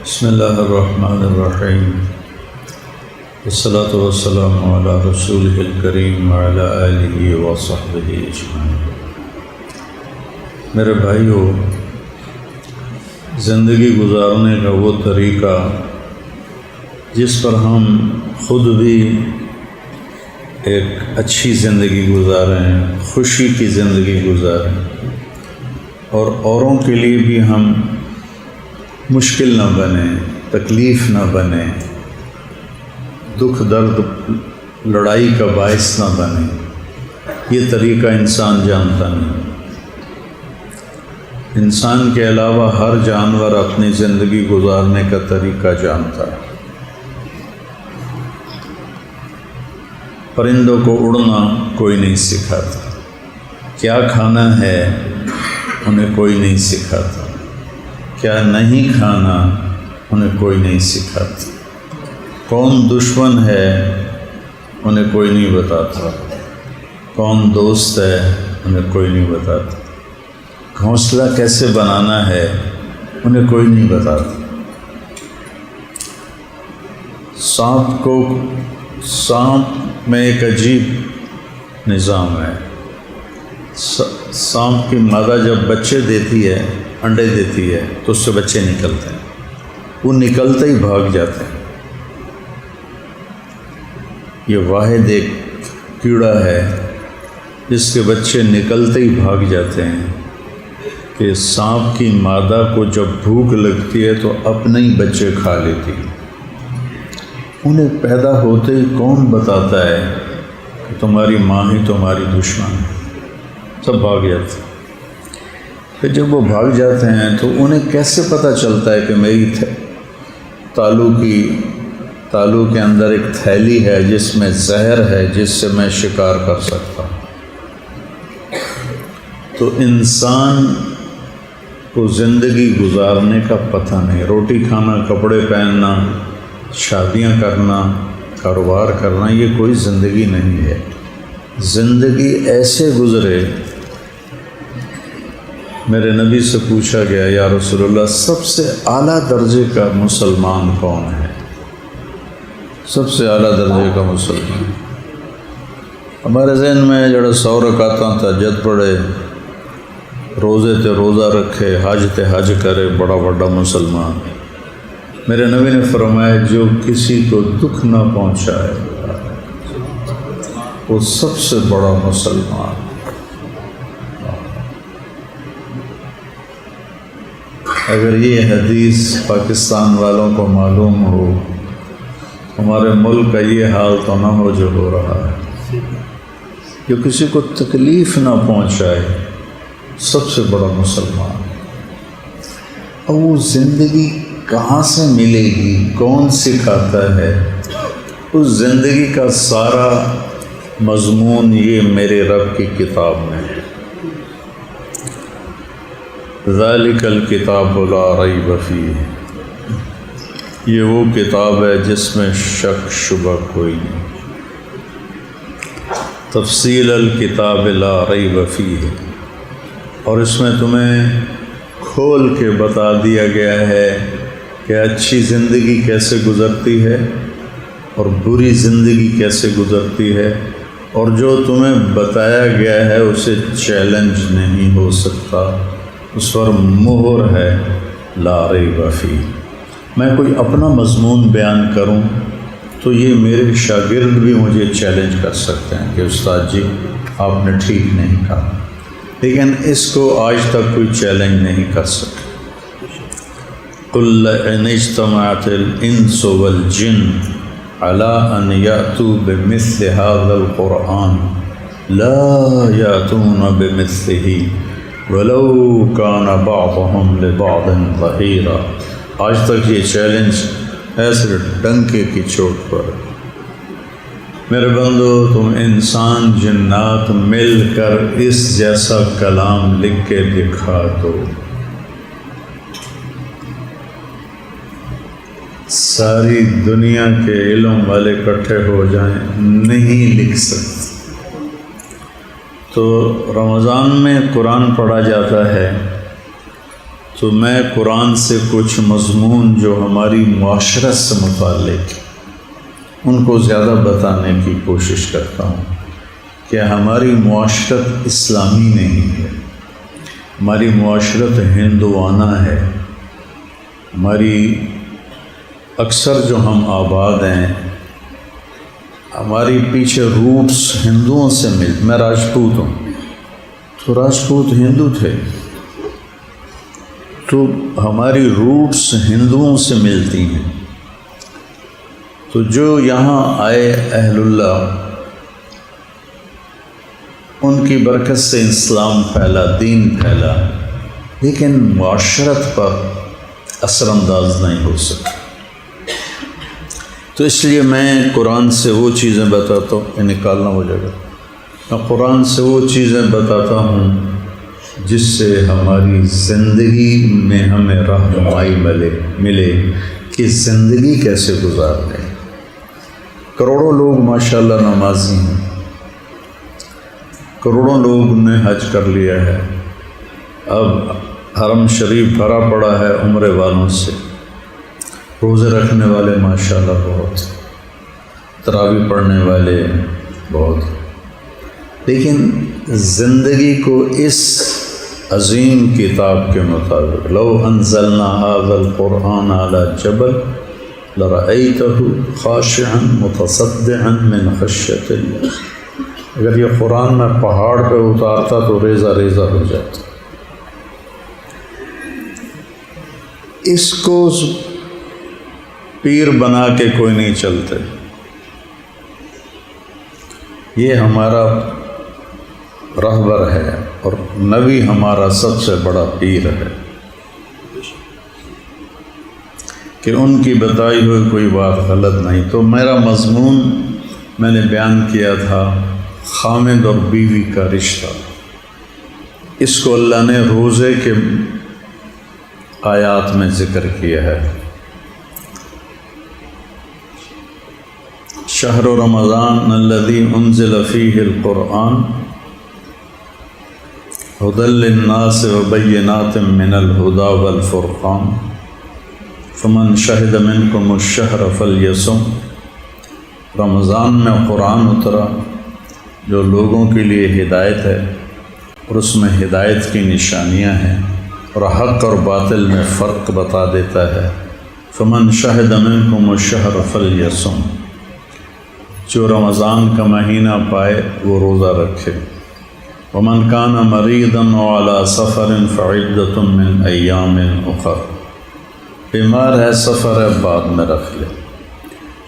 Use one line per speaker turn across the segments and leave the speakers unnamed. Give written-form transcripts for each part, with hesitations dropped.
بسم اللہ الرحمن الرحیم والصلاة والسلام علی رسولہ الکریم وعلی آلہ وصحبہ اجمعین۔ میرے بھائیو، زندگی گزارنے کا وہ طریقہ جس پر ہم خود بھی ایک اچھی زندگی گزاریں، خوشی کی زندگی گزاریں، اور اوروں کے لیے بھی ہم مشکل نہ بنے، تکلیف نہ بنے، دکھ درد لڑائی کا باعث نہ بنے، یہ طریقہ انسان جانتا نہیں۔ انسان کے علاوہ ہر جانور اپنی زندگی گزارنے کا طریقہ جانتا ہے۔ پرندوں کو اڑنا کوئی نہیں سکھاتا، کیا کھانا ہے انہیں کوئی نہیں سکھاتا، کیا نہیں کھانا انہیں کوئی نہیں سکھاتا، کون دشمن ہے انہیں کوئی نہیں بتاتا، کون دوست ہے انہیں کوئی نہیں بتاتا، گھونسلہ کیسے بنانا ہے انہیں کوئی نہیں بتاتا۔ سانپ میں ایک عجیب نظام ہے۔ سانپ کی مادہ جب بچے دیتی ہے، انڈے دیتی ہے، تو اس سے بچے نکلتے ہیں، وہ نکلتے ہی بھاگ جاتے ہیں۔ یہ واحد ایک کیڑا ہے جس کے بچے نکلتے ہی بھاگ جاتے ہیں کہ سانپ کی مادہ کو جب بھوک لگتی ہے تو اپنے ہی بچے کھا لیتی ہے۔ انہیں پیدا ہوتے ہی کون بتاتا ہے کہ تمہاری ماں ہی تمہاری دشمن ہے، سب بھاگ جاتے ہیں۔ پھر جب وہ بھاگ جاتے ہیں تو انہیں کیسے پتہ چلتا ہے کہ میری تالو کے اندر ایک تھیلی ہے جس میں زہر ہے، جس سے میں شکار کر سکتا ہوں۔ تو انسان کو زندگی گزارنے کا پتہ نہیں، روٹی کھانا، کپڑے پہننا، شادیاں کرنا، کاروبار کرنا، یہ کوئی زندگی نہیں ہے۔ زندگی ایسے گزرے۔ میرے نبی سے پوچھا گیا، یا رسول اللہ، سب سے اعلیٰ درجے کا مسلمان کون ہے؟ سب سے اعلیٰ درجے کا مسلمان ہمارے ذہن میں جڑا 100 رکعتاں تہجد پڑھے، روزے تے روزہ رکھے، حج تے حج کرے، بڑا بڑا مسلمان۔ میرے نبی نے فرمایا، جو کسی کو دکھ نہ پہنچائے وہ سب سے بڑا مسلمان۔ اگر یہ حدیث پاکستان والوں کو معلوم ہو، ہمارے ملک کا یہ حال تو نہ ہو جو ہو رہا ہے۔ جو کسی کو تکلیف نہ پہنچائے سب سے بڑا مسلمان۔ اور وہ زندگی کہاں سے ملے گی؟ کون سکھاتا ہے؟ اس زندگی کا سارا مضمون یہ میرے رب کی کتاب میں ہے۔ ذالک الکتاب لا ریب فیہ، یہ وہ کتاب ہے جس میں شک شبہ کوئی نہیں۔ تفصیل الکتاب لا ریب فیہ، اور اس میں تمہیں کھول کے بتا دیا گیا ہے کہ اچھی زندگی کیسے گزرتی ہے اور بری زندگی کیسے گزرتی ہے، اور جو تمہیں بتایا گیا ہے اسے چیلنج نہیں ہو سکتا، اس پر مہر ہے لا ریب فیہ۔ میں کوئی اپنا مضمون بیان کروں تو یہ میرے شاگرد بھی مجھے چیلنج کر سکتے ہیں کہ استاد جی آپ نے ٹھیک نہیں کہا، لیکن اس کو آج تک کوئی چیلنج نہیں کر سکے۔ قل ان اجتمعت الانس والجن على ان یأتوا بمثل هذا القرآن لا یأتون بمثلہ ولو کان بعضهم لبعض ظہیرا۔ آج تک یہ چیلنج ایسے ڈنکے کی چوٹ پر۔ میرے بندو، تم انسان جنات مل کر اس جیسا کلام لکھ کے دکھا دو، ساری دنیا کے علم والے اکٹھے ہو جائیں، نہیں لکھ سکتے۔ تو رمضان میں قرآن پڑھا جاتا ہے تو میں قرآن سے کچھ مضمون جو ہماری معاشرت سے متعلق ان کو زیادہ بتانے کی کوشش کرتا ہوں کہ ہماری معاشرت اسلامی نہیں ہے، ہماری معاشرت ہندوانہ ہے۔ ہماری اکثر جو ہم آباد ہیں، ہماری پیچھے روٹس ہندوؤں سے میں راجپوت ہوں، تو راجپوت ہندو تھے، تو ہماری روٹس ہندوؤں سے ملتی ہیں۔ تو جو یہاں آئے اہل اللہ، ان کی برکت سے اسلام پھیلا، دین پھیلا، لیکن معاشرت پر اثر انداز نہیں ہو سکتا۔ تو اس لیے میں قرآن سے وہ چیزیں بتاتا ہوں، یہ نکالنا ہو جائے گا، میں قرآن سے وہ چیزیں بتاتا ہوں جس سے ہماری زندگی میں ہمیں رہنمائی ملے کہ زندگی کیسے گزاریں۔ کروڑوں لوگ ماشاءاللہ نمازی ہیں، کروڑوں لوگ نے حج کر لیا ہے، اب حرم شریف بھرا پڑا ہے عمرے والوں سے، روزے رکھنے والے ماشاءاللہ بہت، تراویح پڑھنے والے بہت، لیکن زندگی کو اس عظیم کتاب کے مطابق، لو انزلنا هذا القرآن على جبل لرأيته خاشعا متصدعا من خشية الله، اگر یہ قرآن میں پہاڑ پہ اتارتا تو ریزہ ریزہ ہو جاتا۔ اس کو پیر بنا کے کوئی نہیں چلتے، یہ ہمارا رہبر ہے اور نبی ہمارا سب سے بڑا پیر ہے کہ ان کی بتائی ہوئی کوئی بات غلط نہیں۔ تو میرا مضمون میں نے بیان کیا تھا خامد اور بیوی کا رشتہ، اس کو اللہ نے روزے کے آیات میں ذکر کیا ہے۔ شہر رمضان الذی انزل فیہ القرآن ہدی للناس وبینات من الہدی والفرقان فمن شہد منکم الشہر فلیصم۔ رمضان میں قرآن اترا جو لوگوں کے لیے ہدایت ہے، اور اس میں ہدایت کی نشانیاں ہیں اور حق اور باطل میں فرق بتا دیتا ہے۔ فمن شہد منکم الشہر فلیصم، جو رمضان کا مہینہ پائے وہ روزہ رکھے۔ ومن کان مریضا وعلی سفر فعدۃ من ایام اخر، بیمار ہے سفر ہے بعد میں رکھ لے۔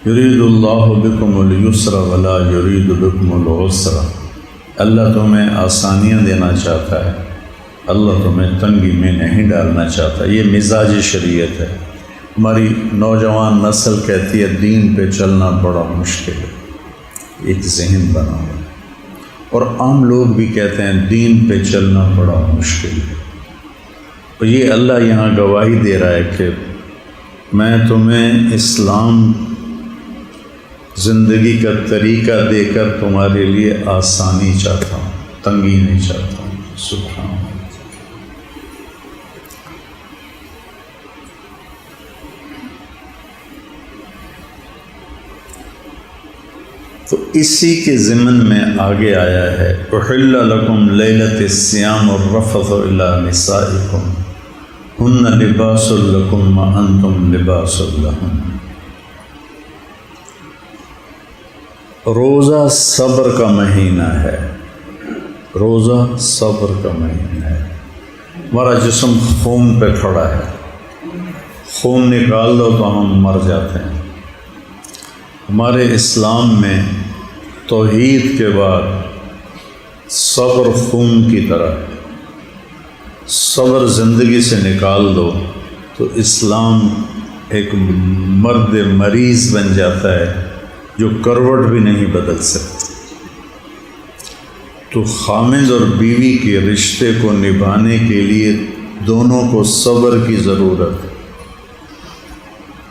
یرید اللہ بکم اليسر ولا یرید بکم العسر، اللہ تمہیں آسانیاں دینا چاہتا ہے، اللہ تمہیں تنگی میں نہیں ڈالنا چاہتا۔ یہ مزاج شریعت ہے۔ ہماری نوجوان نسل کہتی ہے دین پہ چلنا بڑا مشکل ہے، ایک ذہن بنا ہوا، اور عام لوگ بھی کہتے ہیں دین پہ چلنا بڑا مشکل ہے۔ اور یہ اللہ یہاں گواہی دے رہا ہے کہ میں تمہیں اسلام زندگی کا طریقہ دے کر تمہارے لیے آسانی چاہتا ہوں، تنگی نہیں چاہتا ہوں۔ سبحان اللہ۔ تو اسی کے ضمن میں آگے آیا ہے احل لکم لیلۃ الصیام الرفث الی نسائکم ہن لباس لکم وانتم لباس لہن۔ روزہ صبر کا مہینہ ہے، روزہ صبر کا مہینہ ہے۔ ہمارا جسم خون پہ کھڑا ہے، خون نکال دو تو ہم مر جاتے ہیں۔ ہمارے اسلام میں توحید کے بعد صبر خون کی طرح ہے، صبر زندگی سے نکال دو تو اسلام ایک مرد مریض بن جاتا ہے جو کروٹ بھی نہیں بدل سکتا۔ تو خامد اور بیوی کے رشتے کو نبھانے کے لیے دونوں کو صبر کی ضرورت ہے۔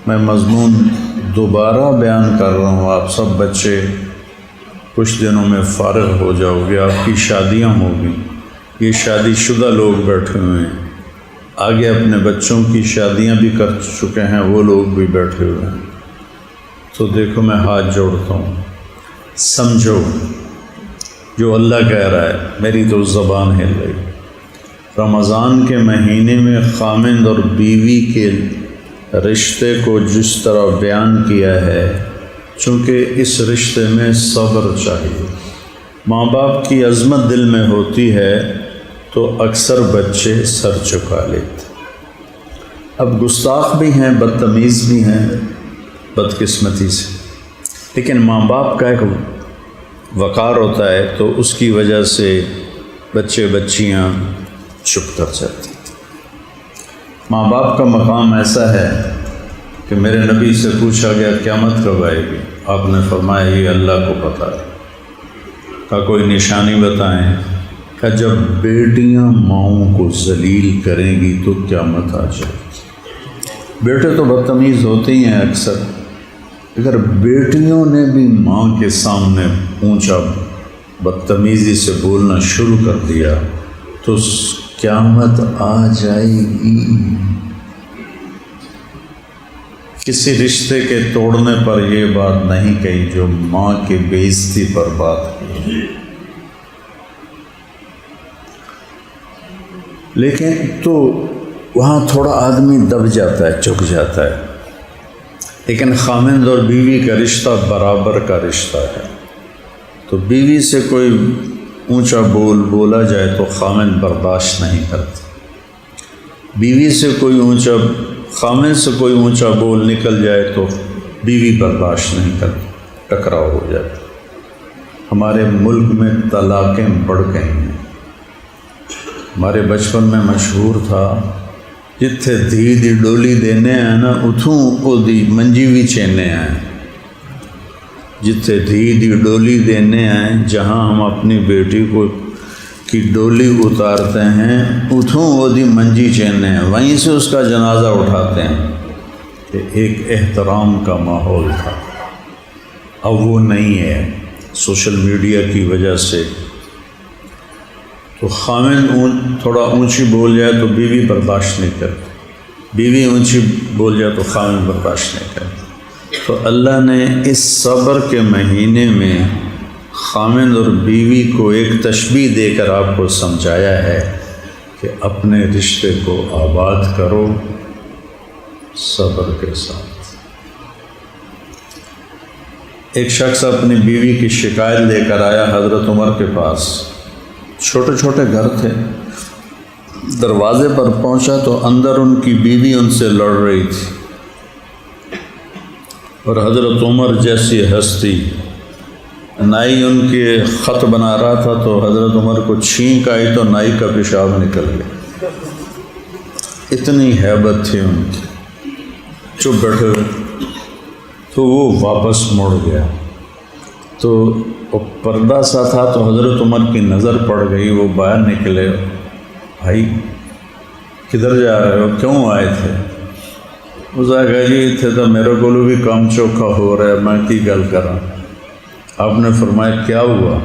میں مضمون دوبارہ بیان کر رہا ہوں، آپ سب بچے کچھ دنوں میں فارغ ہو جاؤ گے، آپ کی شادیاں ہوں گی، یہ شادی شدہ لوگ بیٹھے ہوئے ہیں، آگے اپنے بچوں کی شادیاں بھی کر چکے ہیں وہ لوگ بھی بیٹھے ہوئے ہیں، تو دیکھو میں ہاتھ جوڑتا ہوں، سمجھو جو اللہ کہہ رہا ہے، میری تو زبان ہل گئی۔ رمضان کے مہینے میں خامند اور بیوی کے رشتے کو جس طرح بیان کیا ہے، چونکہ اس رشتے میں صبر چاہیے۔ ماں باپ کی عظمت دل میں ہوتی ہے تو اکثر بچے سر چکا لیتے۔ اب گستاخ بھی ہیں، بدتمیز بھی ہیں بدقسمتی سے، لیکن ماں باپ کا ایک وقار ہوتا ہے تو اس کی وجہ سے بچے بچیاں چپ کر جاتے ہیں۔ ماں باپ کا مقام ایسا ہے کہ میرے نبی سے پوچھا گیا قیامت کب آئے گی؟ آپ نے فرمایا یہ اللہ کو پتہ ہے۔ کہا کوئی نشانی بتائیں؟ کہ جب بیٹیاں ماؤں کو ذلیل کریں گی تو قیامت آ جائے گی۔ بیٹے تو بدتمیز ہوتے ہی ہیں اکثر، اگر بیٹیوں نے بھی ماں کے سامنے اونچا بدتمیزی سے بولنا شروع کر دیا تو قیامت آ جائے گی۔ کسی رشتے کے توڑنے پر یہ بات نہیں کہی جو ماں کی بے عزتی پر بات کی، لیکن تو وہاں تھوڑا آدمی دب جاتا ہے، چک جاتا ہے، لیکن خامند اور بیوی کا رشتہ برابر کا رشتہ ہے۔ تو بیوی سے کوئی اونچا بول بولا جائے تو خامند برداشت نہیں کرتا، بیوی سے کوئی اونچا خامند سے کوئی اونچا بول نکل جائے تو بیوی برداشت نہیں کرتی، ٹکراؤ ہو جاتا۔ ہمارے ملک میں طلاقیں بڑھ گئی ہیں۔ ہمارے بچپن میں مشہور تھا جتھے دھی دی ڈولی دینے ہیں نا اتھوں او دی منجی بھی چینے ہیں۔ جتھے دھی دی ڈولی دینے ہیں، جہاں ہم اپنی بیٹی کو کی ڈولی اتارتے ہیں اتھوں وہ دی منجی چینے ہیں، وہیں سے اس کا جنازہ اٹھاتے ہیں۔ کہ ایک احترام کا ماحول تھا، اب وہ نہیں ہے سوشل میڈیا کی وجہ سے۔ تو خامند تھوڑا اونچی بول جائے تو بیوی برداشت نہیں کرتی، بیوی اونچی بول جائے تو خامند برداشت نہیں کرتی۔ تو اللہ نے اس صبر کے مہینے میں خامند اور بیوی کو ایک تشبیہ دے کر آپ کو سمجھایا ہے کہ اپنے رشتے کو آباد کرو صبر کے ساتھ۔ ایک شخص اپنی بیوی کی شکایت لے کر آیا حضرت عمر کے پاس، چھوٹے چھوٹے گھر تھے، دروازے پر پہنچا تو اندر ان کی بیوی ان سے لڑ رہی تھی، اور حضرت عمر جیسی ہستی، نائی ان کے خط بنا رہا تھا تو حضرت عمر کو چھینک آئی تو نائی کا پیشاب نکل گیا، اتنی ہیبت تھی ان کی۔ چپ بیٹھے ہوئے تو وہ واپس مڑ گیا، تو وہ پردہ سا تھا تو حضرت عمر کی نظر پڑ گئی، وہ باہر نکلے، بھائی کدھر جا رہے ہو، کیوں آئے تھے؟ اس نے کہا جی اتنے تو میرے کو بھی کام چوکھا ہو رہا ہے، میں کی گل کراں۔ آپ نے فرمایا کیا ہوا؟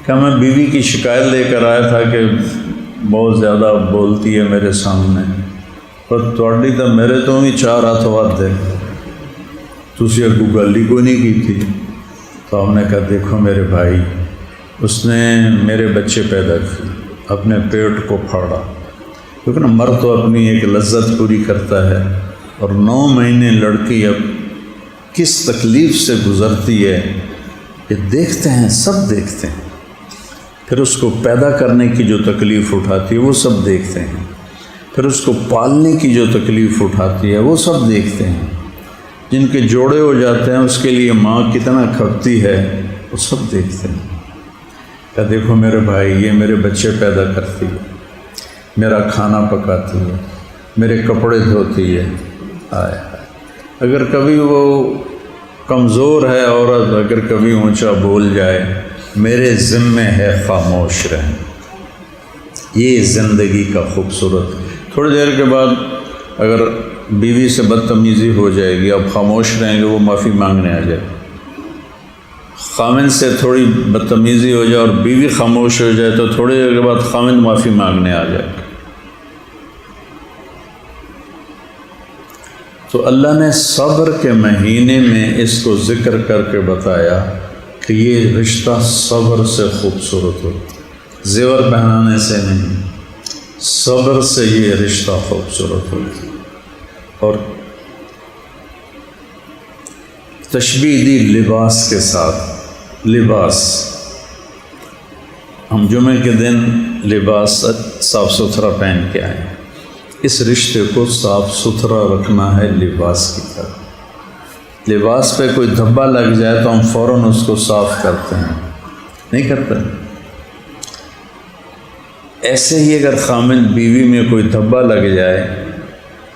کہ میں بیوی کی شکایت لے کر آیا تھا کہ بہت زیادہ بولتی ہے میرے سامنے، پر تھوڑی تو میرے تو بھی 4 ہاتھ ود ہے، تسی اگو گل ہی کوئی نہیں کی تھی۔ تو ہم نے کہا دیکھو میرے بھائی، اس نے میرے بچے پیدا کیے، اپنے پیٹ کو پھاڑا، کیونکہ نا مرد تو اپنی ایک لذت پوری کرتا ہے، اور 9 مہینے لڑکی اب کس تکلیف سے گزرتی ہے یہ دیکھتے ہیں، سب دیکھتے ہیں، پھر اس کو پیدا کرنے کی جو تکلیف اٹھاتی ہے وہ سب دیکھتے ہیں، پھر اس کو پالنے کی جو تکلیف اٹھاتی ہے وہ سب دیکھتے ہیں، جن کے جوڑے ہو جاتے ہیں اس کے لیے ماں کتنا کھپتی ہے وہ سب دیکھتے ہیں۔ کہ دیکھو میرے بھائی، یہ میرے بچے پیدا کرتی ہے، میرا کھانا پکاتی ہے، میرے کپڑے دھوتی ہے، اگر کبھی وہ کمزور ہے عورت، اگر کبھی اونچا بول جائے میرے ذمے ہے خاموش رہیں۔ یہ زندگی کا خوبصورت۔ تھوڑی دیر کے بعد اگر بیوی سے بدتمیزی ہو جائے گی، اب خاموش رہیں گے، وہ معافی مانگنے آ جائے۔ خامند سے تھوڑی بدتمیزی ہو جائے اور بیوی خاموش ہو جائے تو تھوڑی دیر کے بعد خامند معافی مانگنے آ جائے۔ تو اللہ نے صبر کے مہینے میں اس کو ذکر کر کے بتایا کہ یہ رشتہ صبر سے خوبصورت ہو، زیور پہنانے سے نہیں، صبر سے یہ رشتہ خوبصورت ہو۔ اور تشبیہ دی لباس کے ساتھ۔ لباس، ہم جمعے کے دن لباس صاف ستھرا پہن کے آئیں، اس رشتے کو صاف ستھرا رکھنا ہے لباس کی طرح۔ لباس پہ کوئی دھبا لگ جائے تو ہم فوراً اس کو صاف کرتے ہیں، نہیں کرتے؟ ایسے ہی اگر خامد بیوی میں کوئی دھبا لگ جائے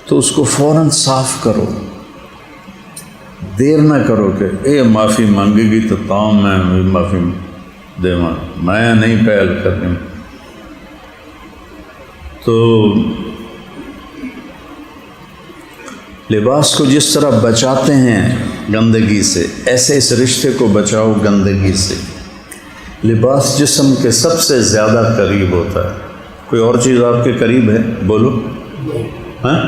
تو اس کو فوراً صاف کرو، دیر نہ کرو کہ معافی مانگے گی تو تام میں معافی دے میں نہیں پہل کرنی۔ تو لباس کو جس طرح بچاتے ہیں گندگی سے، ایسے اس رشتے کو بچاؤ گندگی سے۔ لباس جسم کے سب سے زیادہ قریب ہوتا ہے۔ کوئی اور چیز آپ کے قریب ہے؟ بولو۔ ہاں،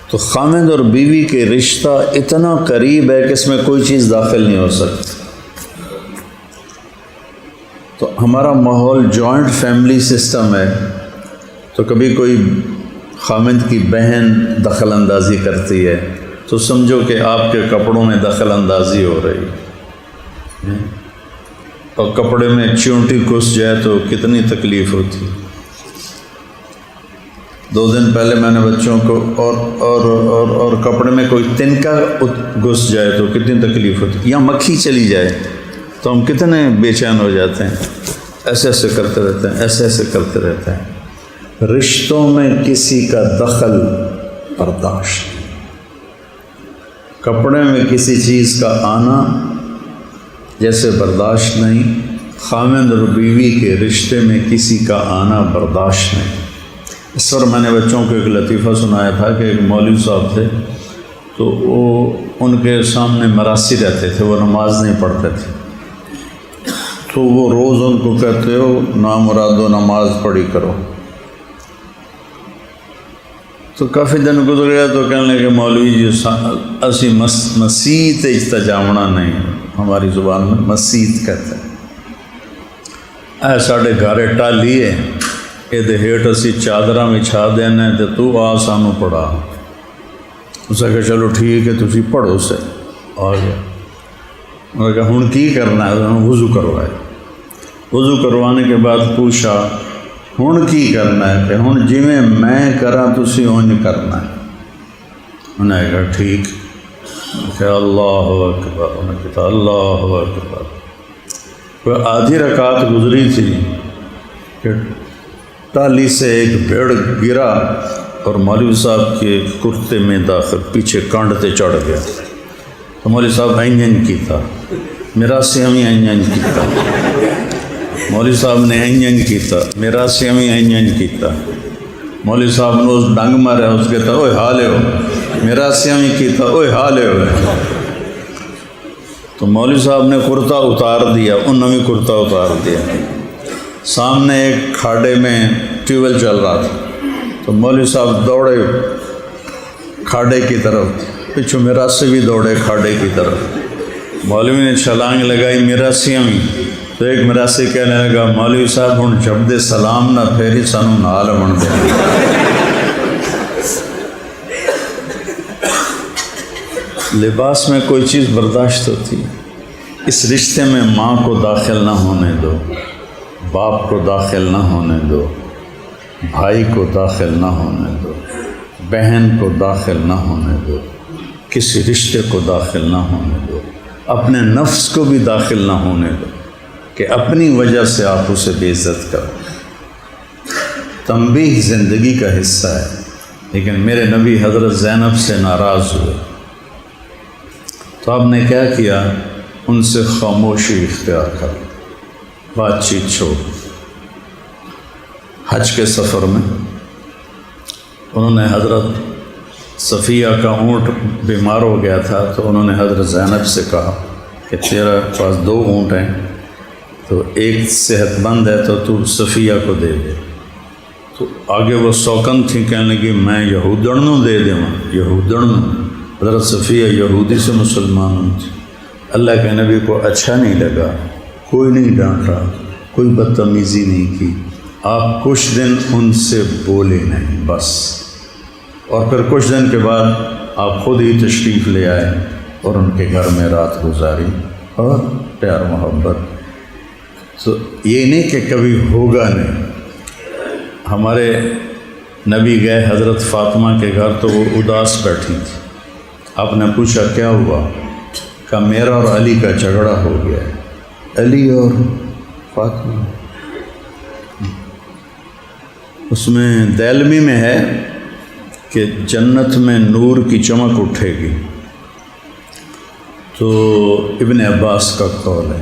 تو خامد اور بیوی کے رشتہ اتنا قریب ہے کہ اس میں کوئی چیز داخل نہیں ہو سکتی۔ تو ہمارا ماحول جوائنٹ فیملی سسٹم ہے، تو کبھی کوئی خامد کی بہن دخل اندازی کرتی ہے تو سمجھو کہ آپ کے کپڑوں میں دخل اندازی ہو رہی ہے، اور کپڑے میں چونٹی گھس جائے تو کتنی تکلیف ہوتی۔ 2 دن پہلے میں نے بچوں کو اور کپڑے میں کوئی تنکا گھس جائے تو کتنی تکلیف ہوتی، یا مکھی چلی جائے تو ہم کتنے بے چین ہو جاتے ہیں، ایسے ایسے کرتے رہتے ہیں، ایسے ایسے کرتے رہتے ہیں۔ رشتوں میں کسی کا دخل برداشت نہیں، کپڑے میں کسی چیز کا آنا جیسے برداشت نہیں، خامد اور بیوی کے رشتے میں کسی کا آنا برداشت نہیں۔ اس پر میں نے بچوں کو ایک لطیفہ سنایا تھا کہ ایک مولوی صاحب تھے، تو وہ ان کے سامنے مراسی رہتے تھے، وہ نماز نہیں پڑھتے تھے، تو وہ روز ان کو کہتے ہو نامرادو نماز پڑھی کرو۔ تو کافی دن گزر گیا تو کہنے لگے مولوی جی اسی مسیت اجتجامنا نہیں، ہماری زبان میں مسیت کہتے ہیں، اے ساڑھے گھارے ٹالی ہے یہ ہیٹ اسی چادرہ بچھا دینا ہے تو آ سانو پڑھا۔ اسے کہا چلو ٹھیک ہے تسی پڑھو سے آ گیا۔ انہوں نے کہا ہن کی کرنا ہے؟ وضو کروائے۔ وضو کروانے کے بعد پوچھا ہن کی کرنا ہے؟ کہ ہن جی میں کراں تسی اونج کرنا ہے۔ انہوں نے کہا ٹھیک۔ کہ اللہ اکبر، انہوں نے کہا اللہ اکبر۔ کوئی آدھی رکعت گزری تھی کہ ٹالی سے ایک بھیڑ گرا اور مولوی صاحب کے کرتے میں داخل پیچھے کانڈ تے چڑھ گیا۔ تو مولوی صاحب اینجن کیتا، میرا سیامی اینجن کیتا، مولوی صاحب نے اینجن کیتا، میرا سیامی اینجن کیتا۔ مولوی صاحب نے اس ڈنگ مارا، اس کہتا اوے حالے ہو، میرا سیامی کیتا، اوے حالے ہو۔ تو مولوی صاحب نے کرتا اتار دیا، انہوں نے بھی کرتا اتار دیا۔ سامنے ایک کھاڑے میں ٹیوب ویل چل رہا تھا، تو مولوی صاحب دوڑے کھاڑے کی طرف، پچھو میرا سے بھی دوڑے کھاڑے کی طرف۔ مولوی نے چھلانگ لگائی میرا سیامی، تو ایک میرا سے کہنے لگا مولوی صاحب ہن جب دے سلام نہ پھیری سانو نال بن دے۔ لباس میں کوئی چیز برداشت ہوتی، اس رشتے میں ماں کو داخل نہ ہونے دو، باپ کو داخل نہ ہونے دو، بھائی کو داخل نہ ہونے دو، بہن کو داخل نہ ہونے دو، کسی رشتے کو داخل نہ ہونے دو، اپنے نفس کو بھی داخل نہ ہونے دو کہ اپنی وجہ سے آپ اسے بے عزت کرو۔ تنبیہ زندگی کا حصہ ہے، لیکن میرے نبی حضرت زینب سے ناراض ہوئے تو آپ نے کیا کیا؟ ان سے خاموشی اختیار کر، بات چیت چھوڑ۔ حج کے سفر میں انہوں نے حضرت صفیہ کا اونٹ بیمار ہو گیا تھا، تو انہوں نے حضرت زینب سے کہا کہ تیرے پاس 2 اونٹ ہیں، تو ایک صحت مند ہے تو تو صفیہ کو دے دے۔ تو آگے وہ سوکن تھی، کہنے لگی میں یہودن نو دے دوں، یہودن نو۔ حضرت صفیہ یہودی سے مسلمان تھی۔ اللہ کے نبی کو اچھا نہیں لگا، کوئی نہیں ڈانٹا، کوئی بدتمیزی نہیں کی، آپ کچھ دن ان سے بولے نہیں بس۔ اور پھر کچھ دن کے بعد آپ خود ہی تشریف لے آئے اور ان کے گھر میں رات گزاری اور پیار محبت۔ تو یہ نہیں کہ کبھی ہوگا نہیں۔ ہمارے نبی گئے حضرت فاطمہ کے گھر تو وہ اداس بیٹھی تھی۔ آپ نے پوچھا کیا ہوا؟ کہ میرا اور علی کا جھگڑا ہو گیا ہے، علی اور فاطمہ۔ اس میں دیلمی میں ہے کہ جنت میں نور کی چمک اٹھے گی، تو ابن عباس کا قول ہے۔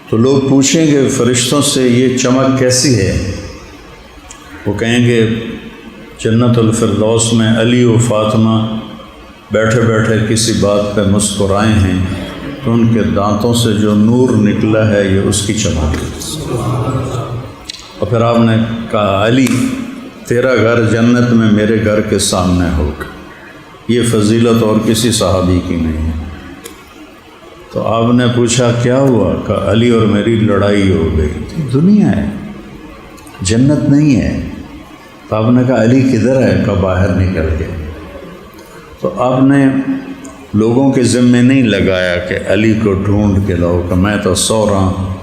تو لوگ پوچھیں گے فرشتوں سے یہ چمک کیسی ہے؟ وہ کہیں گے جنت الفردوس میں علی و فاطمہ بیٹھے بیٹھے کسی بات پہ مسکرائے ہیں تو ان کے دانتوں سے جو نور نکلا ہے یہ اس کی چمک ہے۔ اور پھر آپ نے کہا علی تیرا گھر جنت میں میرے گھر کے سامنے ہوگا، یہ فضیلت اور کسی صحابی کی نہیں ہے۔ تو آپ نے پوچھا کیا ہوا؟ کہ علی اور میری لڑائی ہو گئی۔ دنیا ہے، جنت نہیں ہے۔ تو آپ نے کہا علی کدھر ہے؟ کہ باہر نکل گئے۔ تو آپ نے لوگوں کے ذمے نہیں لگایا کہ علی کو ڈھونڈ کے لاؤ، کہ میں تو سو رہا ہوں،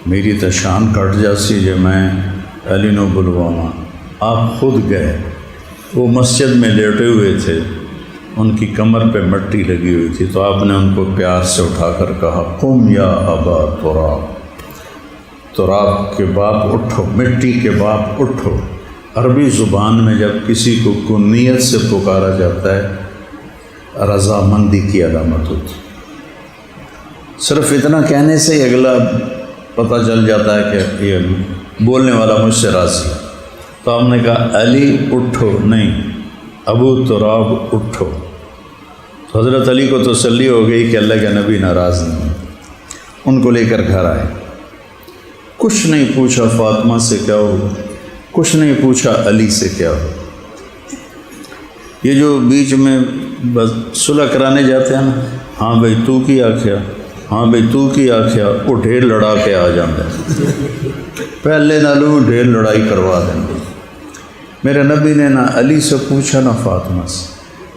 میری تو شان کٹ جاسی جو میں علی نو بلواواں۔ آپ خود گئے، وہ مسجد میں لیٹے ہوئے تھے، ان کی کمر پہ مٹی لگی ہوئی تھی، تو آپ نے ان کو پیار سے اٹھا کر کہا قم یا ابا تراب، تراب کے باپ اٹھو، مٹی کے باپ اٹھو۔ عربی زبان میں جب کسی کو کنیت سے پکارا جاتا ہے رضامندی کی علامت ہوتی، صرف اتنا کہنے سے ہی اگلا پتہ چل جاتا ہے کہ یہ بولنے والا مجھ سے راضی ہے۔ تو آپ نے کہا علی اٹھو، نہیں ابو تراب اٹھو۔ تو حضرت علی کو تسلی ہو گئی کہ اللہ کے نبی ناراض نہیں، ان کو لے کر گھر آئے۔ کچھ نہیں پوچھا فاطمہ سے کیا ہو، کچھ نہیں پوچھا علی سے کیا ہو۔ یہ جو بیچ میں بس صلح کرانے جاتے ہیں نا، ہاں بھائی تو کی آکھیا، ہاں بھائی تو کی آکھیا، وہ ڈھیر لڑا کے آ جاندے، پہلے نالوں ڈھیر لڑائی کروا دیں گے۔ میرے نبی نے نہ علی سے پوچھا نہ فاطمہ سے،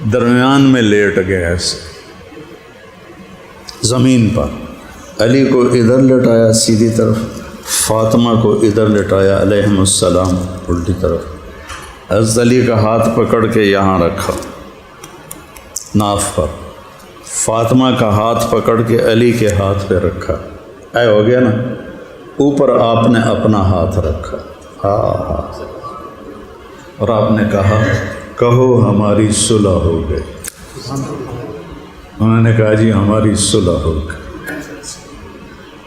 درمیان میں لیٹ گیا ایسے زمین پر، علی کو ادھر لٹایا سیدھی طرف، فاطمہ کو ادھر لٹایا علیہم السلام الٹی طرف۔ حضرت علی کا ہاتھ پکڑ کے یہاں رکھا ناف پر، فاطمہ کا ہاتھ پکڑ کے علی کے ہاتھ پہ رکھا، اے ہو گیا نا۔ اوپر آپ نے اپنا ہاتھ رکھا، ہاں، اور آپ نے کہا کہو ہماری صلح ہو گئی۔ انہوں نے کہا جی ہماری صلح ہو گئی۔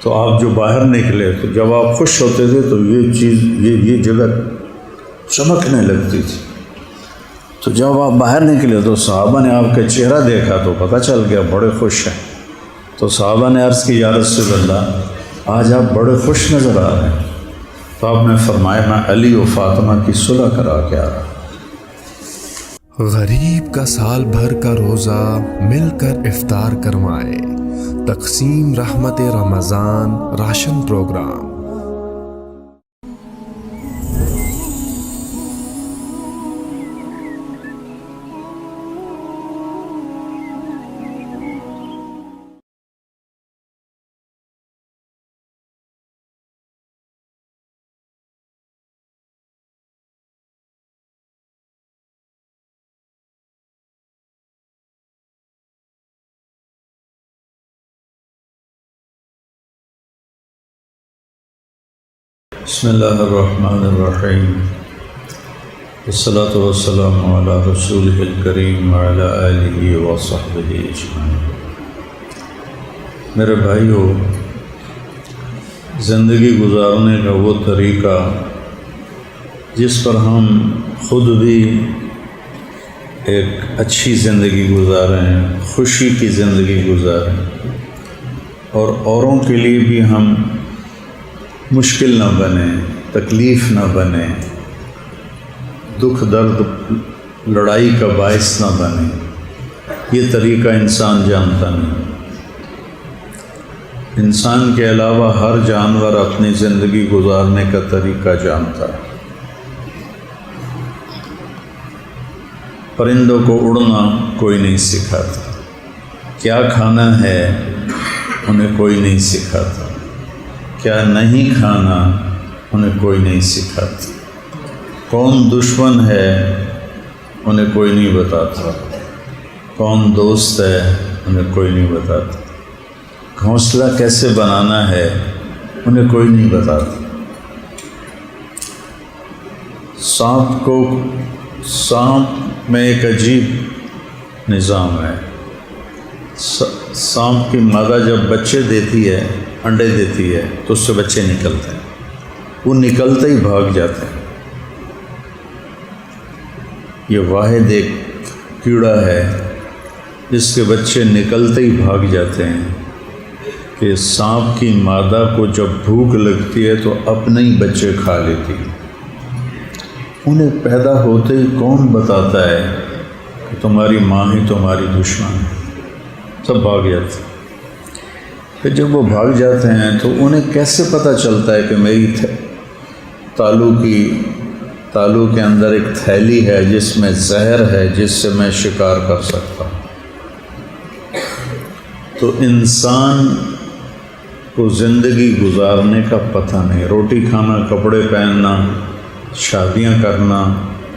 تو آپ جو باہر نکلے تو جب آپ خوش ہوتے تھے تو یہ چیز یہ جگہ چمکنے لگتی تھی۔ تو جب آپ باہر نکلے تو صحابہ نے آپ کا چہرہ دیکھا تو پتہ چل گیا بڑے خوش ہیں۔ تو صحابہ نے عرض کی یا رسول اللہ آج آپ بڑے خوش نظر آ رہے ہیں۔ تو آپ نے فرمایا میں علی و فاطمہ کی صلح کرا کے آ رہا۔
غریب کا سال بھر کا روزہ مل کر افطار کروائے، تقسیم رحمت رمضان راشن پروگرام۔
بسم اللہ الرحمن الرحیم، والصلاة والسلام علی رسولہ الکریم وعلی آلہ وصحبہ اجمعین۔ میرے بھائیو، زندگی گزارنے کا وہ طریقہ جس پر ہم خود بھی ایک اچھی زندگی گزاریں، خوشی کی زندگی گزاریں، اور اوروں کے لیے بھی ہم مشکل نہ بنے، تکلیف نہ بنے، دکھ درد لڑائی کا باعث نہ بنے، یہ طریقہ انسان جانتا نہیں۔ انسان کے علاوہ ہر جانور اپنی زندگی گزارنے کا طریقہ جانتا ہے۔ پرندوں کو اڑنا کوئی نہیں سکھاتا، کیا کھانا ہے انہیں کوئی نہیں سکھاتا، کیا نہیں کھانا انہیں کوئی نہیں سکھاتا، کون دشمن ہے انہیں کوئی نہیں بتاتا، کون دوست ہے انہیں کوئی نہیں بتاتا، گھونسلہ کیسے بنانا ہے انہیں کوئی نہیں بتاتا۔ سانپ میں ایک عجیب نظام ہے۔ سانپ کی مادہ جب بچے دیتی ہے، انڈے دیتی ہے، تو اس سے بچے نکلتے ہیں، وہ نکلتے ہی بھاگ جاتے ہیں۔ یہ واحد ایک کیڑا ہے جس کے بچے نکلتے ہی بھاگ جاتے ہیں کہ سانپ کی مادہ کو جب بھوک لگتی ہے تو اپنے ہی بچے کھا لیتی ہے۔ انہیں پیدا ہوتے ہی کون بتاتا ہے کہ تمہاری ماں ہی تمہاری دشمن ہے، سب بھاگ جاتے ہیں۔ پھر جب وہ بھاگ جاتے ہیں تو انہیں کیسے پتہ چلتا ہے کہ میری تالو کے اندر ایک تھیلی ہے جس میں زہر ہے جس سے میں شکار کر سکتا ہوں۔ تو انسان کو زندگی گزارنے کا پتہ نہیں، روٹی کھانا، کپڑے پہننا، شادیاں کرنا،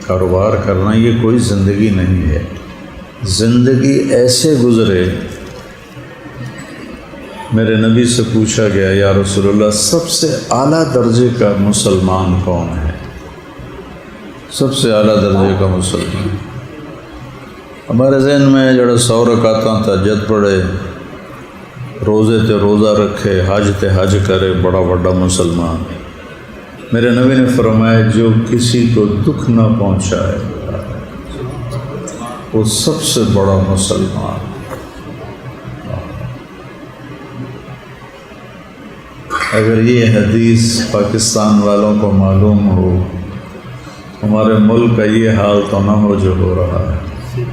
کاروبار کرنا، یہ کوئی زندگی نہیں ہے۔ زندگی ایسے گزرے۔ میرے نبی سے پوچھا گیا، یا رسول اللہ سب سے اعلیٰ درجے کا مسلمان کون ہے؟ سب سے اعلیٰ درجے کا مسلمان ہمارے ذہن میں جڑا 100 رکعتاں تہجد پڑھے، روزے تے روزہ رکھے، حج تے حج کرے، بڑا بڑا مسلمان۔ میرے نبی نے فرمایا جو کسی کو دکھ نہ پہنچائے وہ سب سے بڑا مسلمان۔ اگر یہ حدیث پاکستان والوں کو معلوم ہو، ہمارے ملک کا یہ حال تو نہ ہو جو ہو رہا ہے۔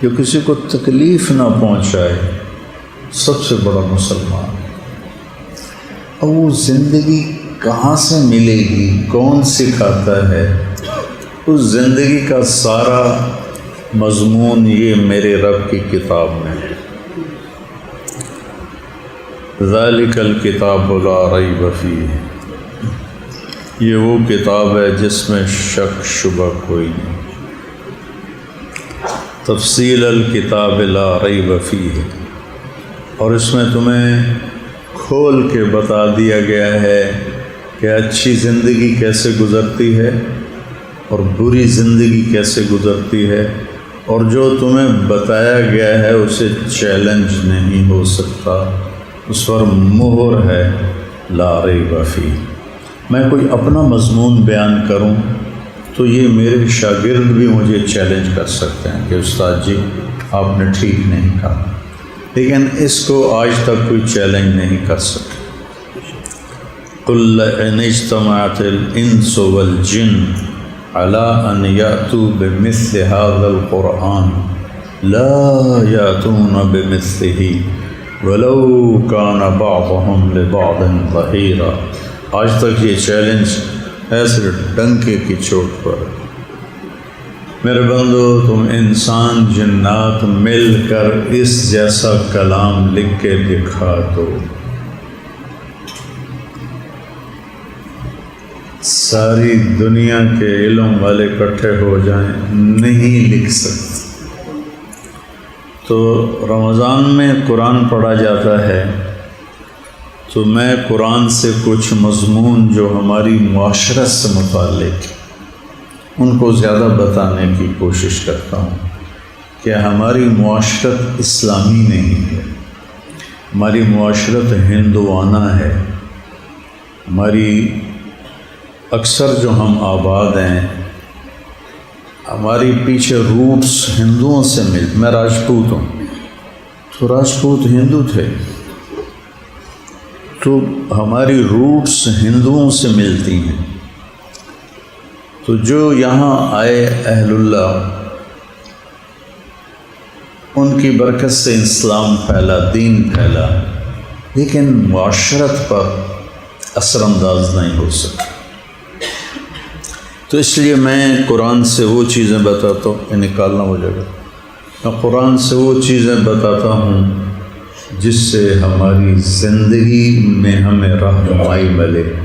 جو کسی کو تکلیف نہ پہنچائے سب سے بڑا مسلمان۔ اور وہ زندگی کہاں سے ملے گی، کون سکھاتا ہے؟ اس زندگی کا سارا مضمون یہ میرے رب کی کتاب میں ہے۔ ذالک الکتاب لا ریب فیہ، یہ وہ کتاب ہے جس میں شک شبہ کوئی نہیں۔ تفصیل الکتاب لا ریب فیہ، اور اس میں تمہیں کھول کے بتا دیا گیا ہے کہ اچھی زندگی کیسے گزرتی ہے اور بری زندگی کیسے گزرتی ہے، اور جو تمہیں بتایا گیا ہے اسے چیلنج نہیں ہو سکتا، اس پر مہر ہے لا ریب فیہ۔ میں کوئی اپنا مضمون بیان کروں تو یہ میرے شاگرد بھی مجھے چیلنج کر سکتے ہیں کہ استاد جی آپ نے ٹھیک نہیں کہا، لیکن اس کو آج تک کوئی چیلنج نہیں کر سکے۔ قل ان اجتمعت الانس والجن على ان يأتوا بمثل هذا القرآن لا يأتون بمثله ولو كان بعضهم لبعض ظهيرا۔ آج تک یہ چیلنج ایسے ڈنکے کی چوٹ پر۔ میرے بندو، تم انسان جنات مل کر اس جیسا کلام لکھ کے دکھا دو، ساری دنیا کے علم والے اکٹھے ہو جائیں، نہیں لکھ سکتے۔ تو رمضان میں قرآن پڑھا جاتا ہے تو میں قرآن سے کچھ مضمون جو ہماری معاشرت سے متعلق ان کو زیادہ بتانے کی کوشش کرتا ہوں کہ ہماری معاشرت اسلامی نہیں ہے، ہماری معاشرت ہندوانہ ہے۔ ہماری اکثر جو ہم آباد ہیں، ہماری پیچھے روٹس ہندوؤں سے میں راجپوت ہوں، تو راجپوت ہندو تھے، تو ہماری روٹس ہندوؤں سے ملتی ہیں۔ تو جو یہاں آئے اہل اللہ، ان کی برکت سے اسلام پھیلا، دین پھیلا، لیکن معاشرت پر اثر انداز نہیں ہو سکا۔ تو اس لیے میں قرآن سے وہ چیزیں بتاتا ہوں، یہ نکالنا ہو جائے گا، میں قرآن سے وہ چیزیں بتاتا ہوں جس سے ہماری زندگی میں ہمیں رہنمائی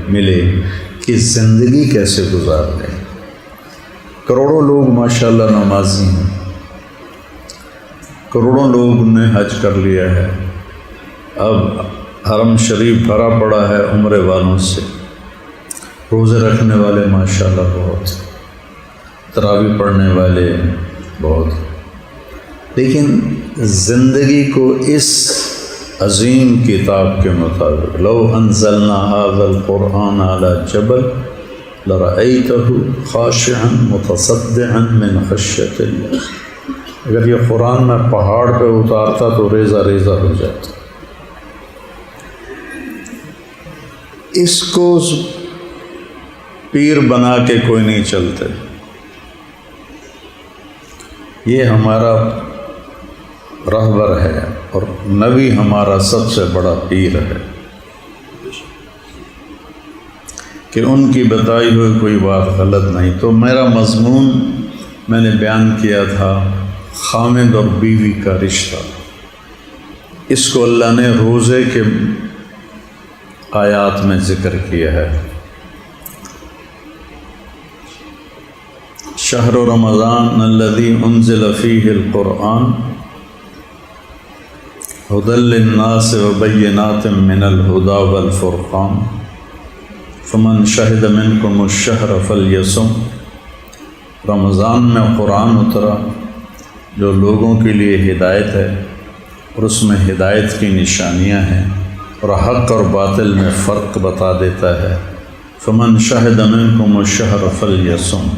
ملے کہ زندگی کیسے گزاریں۔ کروڑوں لوگ ماشاءاللہ نمازی ہیں، کروڑوں لوگ نے حج کر لیا ہے، اب حرم شریف بھرا پڑا ہے عمرے والوں سے، روزے رکھنے والے ماشاءاللہ بہت، تراویح پڑھنے والے بہت، لیکن زندگی کو اس عظیم کتاب کے مطابق، لو انزلنا هذا القرآن على جبل لرأيته خاشعا متصدعا من خشية الله، اگر یہ قرآن میں پہاڑ پہ اتارتا تو ریزہ ریزہ ہو جاتا۔ اس کو پیر بنا کے کوئی نہیں چلتے، یہ ہمارا رہبر ہے اور نبی ہمارا سب سے بڑا پیر ہے کہ ان کی بتائی ہوئی کوئی بات غلط نہیں۔ تو میرا مضمون میں نے بیان کیا تھا خامد اور بیوی کا رشتہ، اس کو اللہ نے روزے کے آیات میں ذکر کیا ہے۔ شہر رمضان الذی انزل فیہ القرآن ھدی للناس وبینات من الھدی والفرقان فمن شہد منکم الشہر فلیصم۔ رمضان میں قرآن اترا جو لوگوں کے لیے ہدایت ہے، اور اس میں ہدایت کی نشانیاں ہیں اور حق اور باطل میں فرق بتا دیتا ہے۔ فمن شہد منکم الشہر فلیصم،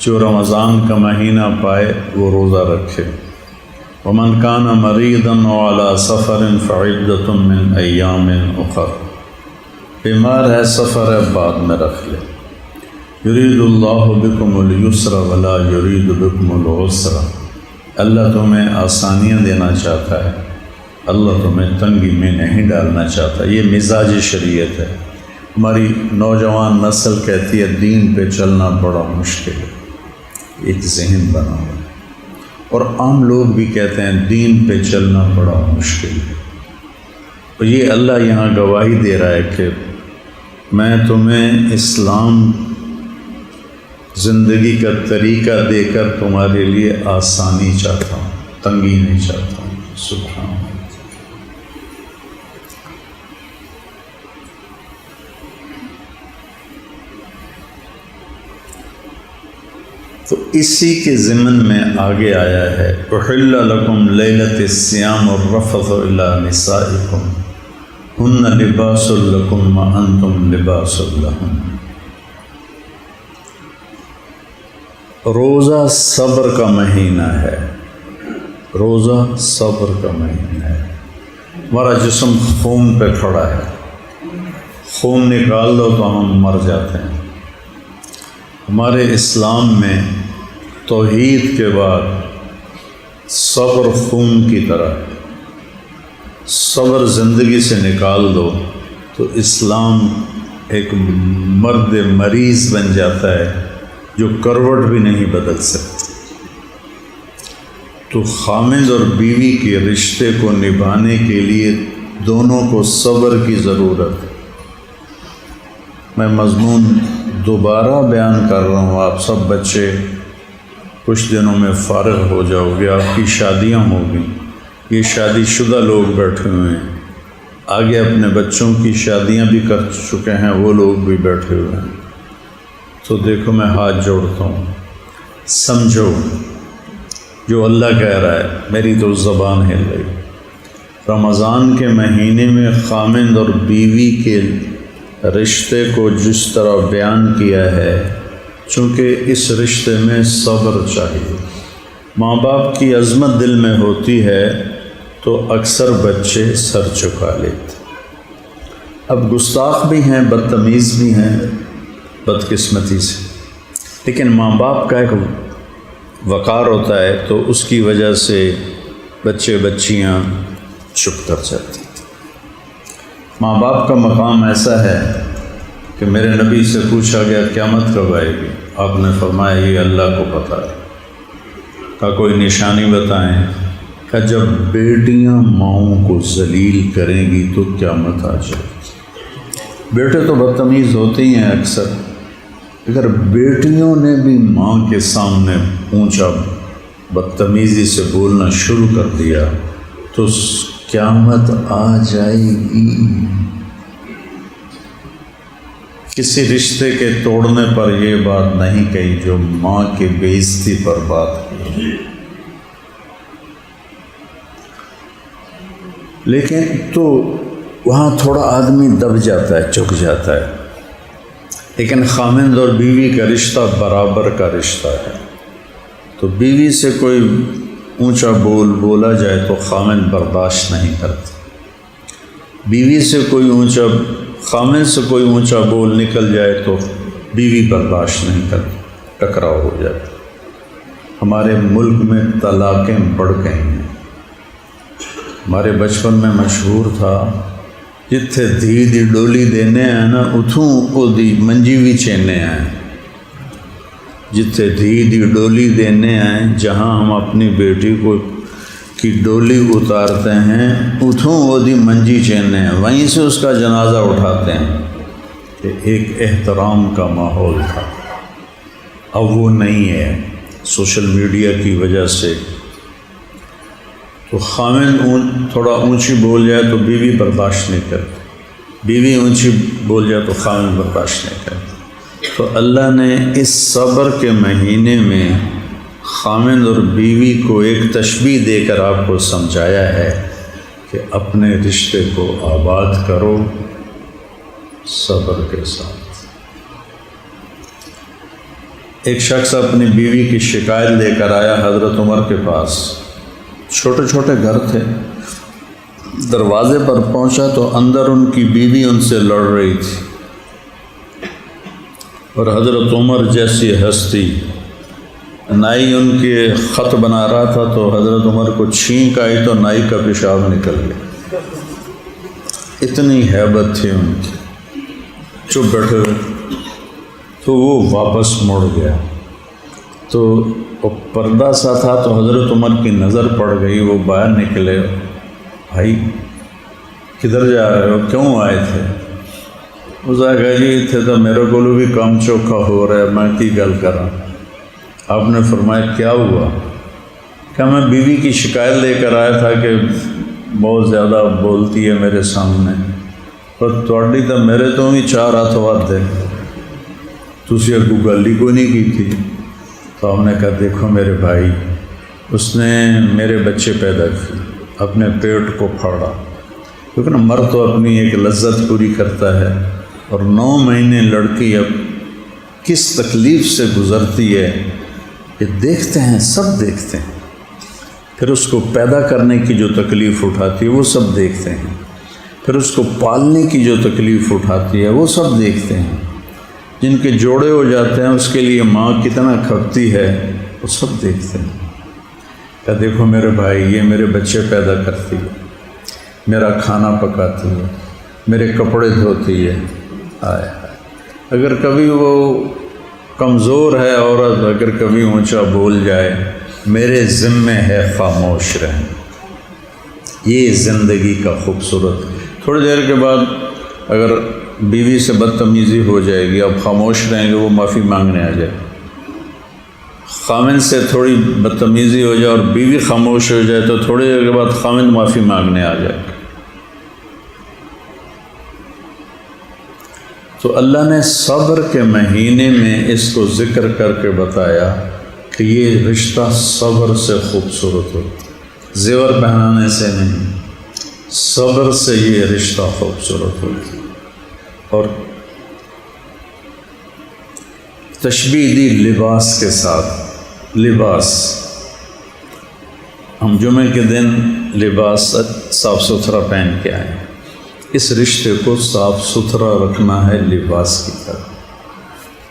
جو رمضان کا مہینہ پائے وہ روزہ رکھے۔ ومن کان مریضا وعلی سفر فعدۃ من ایام اخر، بیمار ہے سفر ہے بعد میں رکھ لے۔ یرید اللہ بکم الیسر ولا یرید بکم العسر، اللہ تمہیں آسانیاں دینا چاہتا ہے، اللہ تمہیں تنگی میں نہیں ڈالنا چاہتا۔ یہ مزاج شریعت ہے۔ ہماری نوجوان نسل کہتی ہے دین پہ چلنا بڑا مشکل ہے، ایک ذہن بنا ہوا، اور عام لوگ بھی کہتے ہیں دین پہ چلنا بڑا مشکل ہے۔ تو یہ اللہ یہاں گواہی دے رہا ہے کہ میں تمہیں اسلام زندگی کا طریقہ دے کر تمہارے لیے آسانی چاہتا ہوں، تنگی نہیں چاہتا ہوں۔ سبحان اللہ۔ تو اسی کے ضمن میں آگے آیا ہے احل لکم لیلۃ الصیام الرفث الی نسائکم ہن لباس لکم وانتم لباس لہن۔ روزہ صبر کا مہینہ ہے، روزہ صبر کا مہینہ ہے۔ ہمارا جسم خون پہ کھڑا ہے، خون نکال دو تو ہم مر جاتے ہیں۔ ہمارے اسلام میں توحید کے بعد صبر خون کی طرح، صبر زندگی سے نکال دو تو اسلام ایک مرد مریض بن جاتا ہے جو کروٹ بھی نہیں بدل سکتا۔ تو خامد اور بیوی کے رشتے کو نبھانے کے لیے دونوں کو صبر کی ضرورت ہے۔ میں مضمون دوبارہ بیان کر رہا ہوں، آپ سب بچے کچھ دنوں میں فارغ ہو جاؤ گے، آپ کی شادیاں ہوگی، یہ شادی شدہ لوگ بیٹھے ہوئے ہیں، آگے اپنے بچوں کی شادیاں بھی کر چکے ہیں وہ لوگ بھی بیٹھے ہوئے ہیں۔ تو دیکھو میں ہاتھ جوڑتا ہوں، سمجھو جو اللہ کہہ رہا ہے، میری تو زبان ہل گئی۔ رمضان کے مہینے میں خامند اور بیوی کے رشتے کو جس طرح بیان کیا ہے، چونکہ اس رشتے میں صبر چاہیے۔ ماں باپ کی عظمت دل میں ہوتی ہے تو اکثر بچے سر چکا لیتے۔ اب گستاخ بھی ہیں، بدتمیز بھی ہیں، بدقسمتی سے لیکن ماں باپ کا ایک وقار ہوتا ہے تو اس کی وجہ سے بچے بچیاں چپ کر جاتی. ماں باپ کا مقام ایسا ہے کہ میرے نبی سے پوچھا گیا قیامت کب آئے گی؟ آپ نے فرمایا یہ اللہ کو پتہ ہے. کا کوئی نشانی بتائیں؟ کہ جب بیٹیاں ماؤں کو ذلیل کریں گی تو قیامت آ جائے گی. بیٹے تو بدتمیز ہوتے ہی ہیں اکثر، اگر بیٹیوں نے بھی ماں کے سامنے اونچا بدتمیزی سے بولنا شروع کر دیا تو قیامت آ جائے گی. کسی رشتے کے توڑنے پر یہ بات نہیں کہی جو ماں کی بے عزتی پر بات کی. لیکن تو وہاں تھوڑا آدمی دب جاتا ہے، چک جاتا ہے. لیکن خامند اور بیوی کا رشتہ برابر کا رشتہ ہے. تو بیوی سے کوئی اونچا بولا جائے تو خامند برداشت نہیں کرتا. بیوی سے کوئی خامند سے کوئی اونچا بول نکل جائے تو بیوی برداشت نہیں کرتی، ٹکراؤ ہو جاتا. ہمارے ملک میں طلاقیں بڑھ گئی ہیں. ہمارے بچپن میں مشہور تھا جتھے دھی دی ڈولی دینے ہیں نا اتھوں او دی منجی بھی چینے ہیں. جتھے دھی دی ڈولی دینے ہیں، جہاں ہم اپنی بیٹی کی ڈولی اتارتے ہیں اتھوں او دی منجی چینے ہیں، وہیں سے اس کا جنازہ اٹھاتے ہیں. کہ ایک احترام کا ماحول تھا، اب وہ نہیں ہے سوشل میڈیا کی وجہ سے. تو خامند تھوڑا اونچی بول جائے تو بیوی برداشت نہیں کرتی، بیوی اونچی بول جائے تو خامند برداشت نہیں کرتی. تو اللہ نے اس صبر کے مہینے میں خامند اور بیوی کو ایک تشبیہ دے کر آپ کو سمجھایا ہے کہ اپنے رشتے کو آباد کرو صبر کے ساتھ. ایک شخص اپنی بیوی کی شکایت لے کر آیا حضرت عمر کے پاس. چھوٹے چھوٹے گھر تھے. دروازے پر پہنچا تو اندر ان کی بیوی ان سے لڑ رہی تھی، اور حضرت عمر جیسی ہستی، نائی ان کے خط بنا رہا تھا تو حضرت عمر کو چھینک آئی تو نائی کا پیشاب نکل گیا. اتنی ہیبت تھی ان کی. چپ بیٹھے ہوئے تو وہ واپس مڑ گیا تو پردہ سا تھا تو حضرت عمر کی نظر پڑ گئی. وہ باہر نکلے. بھائی کدھر جا رہے ہو؟ کیوں آئے تھے؟ اس نے کہا جی اتنے تو میرے کو بھی کام چوکھا ہو رہا ہے، میں کی گل کراں. آپ نے فرمایا کیا ہوا؟ کہ میں بیوی کی شکایت لے کر آیا تھا کہ بہت زیادہ بولتی ہے میرے سامنے، پر تھوڑی تو میرے تو بھی 4 ہاتھ ود ہے، تسی اگو گل ہی کوئی نہیں کی تھی. تو ہم نے کہا دیکھو میرے بھائی، اس نے میرے بچے پیدا کیے، اپنے پیٹ کو پھاڑا، کیونکہ نا مرد تو اپنی ایک لذت پوری کرتا ہے، اور 9 مہینے لڑکی اب کس تکلیف سے گزرتی ہے یہ دیکھتے ہیں، سب دیکھتے ہیں. پھر اس کو پیدا کرنے کی جو تکلیف اٹھاتی ہے وہ سب دیکھتے ہیں، پھر اس کو پالنے کی جو تکلیف اٹھاتی ہے وہ سب دیکھتے ہیں. جن کے جوڑے ہو جاتے ہیں اس کے لیے ماں کتنا کھپتی ہے وہ سب دیکھتے ہیں. کہ دیکھو میرے بھائی، یہ میرے بچے پیدا کرتی ہے، میرا کھانا پکاتی ہے، میرے کپڑے دھوتی ہے. اگر کبھی وہ کمزور ہے عورت، اگر کبھی اونچا بول جائے، میرے ذمے ہے خاموش رہنا. یہ زندگی کا خوبصورت. تھوڑی دیر کے بعد اگر بیوی سے بدتمیزی ہو جائے گی، اب خاموش رہیں گے، وہ معافی مانگنے آ جائے. خامند سے تھوڑی بدتمیزی ہو جائے اور بیوی خاموش ہو جائے تو تھوڑی دیر کے بعد خامند معافی مانگنے آ جائے. تو اللہ نے صبر کے مہینے میں اس کو ذکر کر کے بتایا کہ یہ رشتہ صبر سے خوبصورت ہو، زیور پہنانے سے نہیں، صبر سے یہ رشتہ خوبصورت ہو. اور تشبیہ دی لباس کے ساتھ. لباس، ہم جمعے کے دن لباس صاف ستھرا پہن کے آئیں. اس رشتے کو صاف ستھرا رکھنا ہے لباس کی طرح.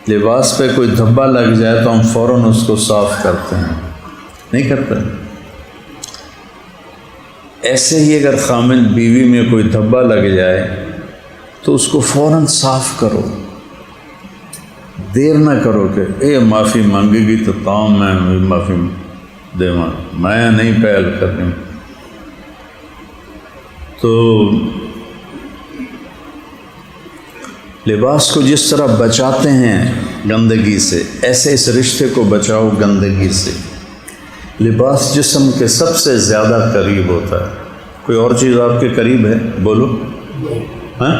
لباس پہ کوئی دھبا لگ جائے تو ہم فوراً اس کو صاف کرتے ہیں، نہیں کرتے؟ ایسے ہی اگر خامن بیوی میں کوئی دھبا لگ جائے تو اس کو فوراً صاف کرو، دیر نہ کرو کہ اے معافی مانگے گی تو تام میں معافی دیواں، میں نہیں پہل کرنی۔ تو لباس کو جس طرح بچاتے ہیں گندگی سے، ایسے اس رشتے کو بچاؤ گندگی سے۔ لباس جسم کے سب سے زیادہ قریب ہوتا ہے۔ کوئی اور چیز آپ کے قریب ہے؟ بولو۔ ہاں،